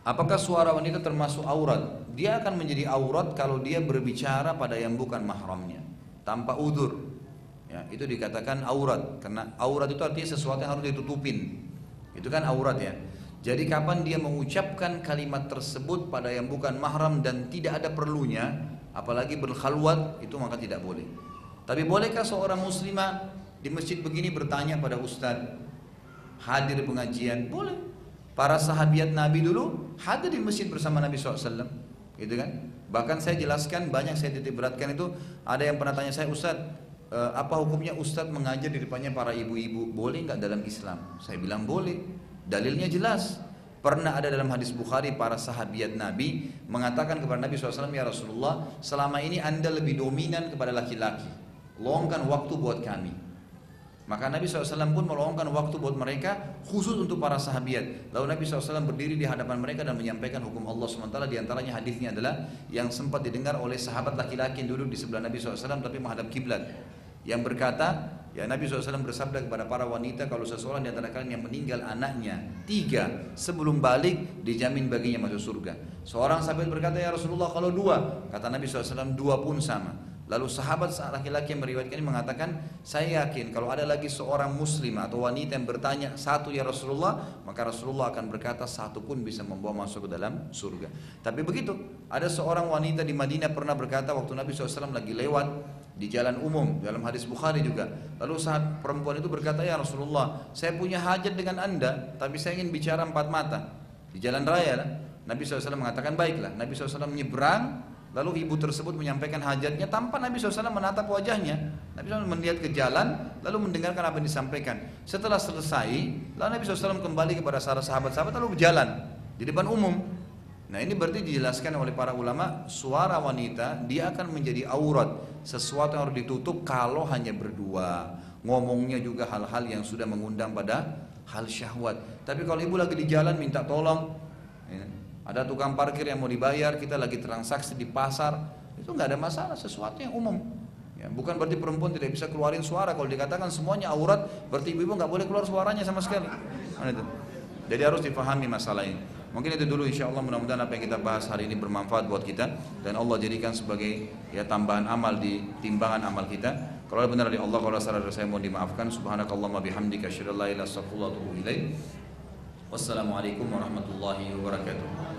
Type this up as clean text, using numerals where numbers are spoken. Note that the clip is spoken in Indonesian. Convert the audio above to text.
Apakah suara wanita termasuk aurat? Dia akan menjadi aurat kalau dia berbicara pada yang bukan mahramnya, tanpa udzur. Ya, itu dikatakan aurat, karena aurat itu artinya sesuatu yang harus ditutupin. Itu kan aurat ya. Jadi kapan dia mengucapkan kalimat tersebut pada yang bukan mahram dan tidak ada perlunya, apalagi berkhalwat, itu maka tidak boleh. Tapi bolehkah seorang muslimah di masjid begini bertanya pada ustadz, hadir pengajian? Boleh. Para sahabiat Nabi dulu hadir di masjid bersama Nabi SAW, gitu kan? Bahkan saya jelaskan, banyak saya titik beratkan itu. Ada yang pernah tanya saya, Ustadz, apa hukumnya Ustadz mengajar di depannya para ibu-ibu? Boleh nggak dalam Islam? Saya bilang boleh. Dalilnya jelas. Pernah ada dalam hadis Bukhari, para sahabiat Nabi mengatakan kepada Nabi SAW, ya Rasulullah, selama ini anda lebih dominan kepada laki-laki, luangkan waktu buat kami. Maka Nabi SAW pun meluangkan waktu buat mereka, khusus untuk para sahabiat. Lalu Nabi SAW berdiri di hadapan mereka dan menyampaikan hukum Allah SWT. Di antaranya hadisnya adalah yang sempat didengar oleh sahabat laki-laki yang duduk di sebelah Nabi SAW tapi menghadap kiblat, yang berkata, ya Nabi SAW bersabda kepada para wanita, kalau seseorang di antara kalian yang meninggal anaknya 3 sebelum balik, dijamin baginya masuk surga. Seorang sahabat berkata, ya Rasulullah kalau 2, kata Nabi SAW, 2 pun sama. Lalu sahabat laki-laki yang meriwayatkan ini mengatakan, saya yakin kalau ada lagi seorang muslim atau wanita yang bertanya 1 ya Rasulullah, maka Rasulullah akan berkata 1 pun bisa membawa masuk ke dalam surga. Tapi begitu, ada seorang wanita di Madinah pernah berkata waktu Nabi SAW lagi lewat di jalan umum, dalam hadis Bukhari juga. Lalu saat perempuan itu berkata, ya Rasulullah, saya punya hajat dengan anda, tapi saya ingin bicara 4 mata di jalan raya lah. Nabi SAW mengatakan baiklah. Nabi SAW menyeberang. Lalu ibu tersebut menyampaikan hajatnya tanpa Nabi SAW menatap wajahnya. Nabi SAW melihat ke jalan, lalu mendengarkan apa yang disampaikan. Setelah selesai, lalu Nabi SAW kembali kepada sahabat-sahabat lalu berjalan di depan umum. Nah ini berarti dijelaskan oleh para ulama, suara wanita dia akan menjadi aurat, sesuatu yang harus ditutup kalau hanya berdua. Ngomongnya juga hal-hal yang sudah mengundang pada hal syahwat. Tapi kalau ibu lagi di jalan minta tolong, ya, ada tukang parkir yang mau dibayar, kita lagi transaksi di pasar, itu nggak ada masalah, sesuatu yang umum. Ya, bukan berarti perempuan tidak bisa keluarin suara. Kalau dikatakan semuanya aurat, berarti ibu-ibu nggak boleh keluar suaranya sama sekali. Mana itu? Jadi harus dipahami masalah ini. Mungkin itu dulu, insya Allah mudah-mudahan apa yang kita bahas hari ini bermanfaat buat kita dan Allah jadikan sebagai ya tambahan amal di timbangan amal kita. Kalau benar dari Allah, kalau salah dari saya mohon dimaafkan. Subhanakallahumma bihamdika asyhadu an la ilaha illa anta astaghfiruka wa atubu ilaik. Wassalamualaikum warahmatullahi wabarakatuh.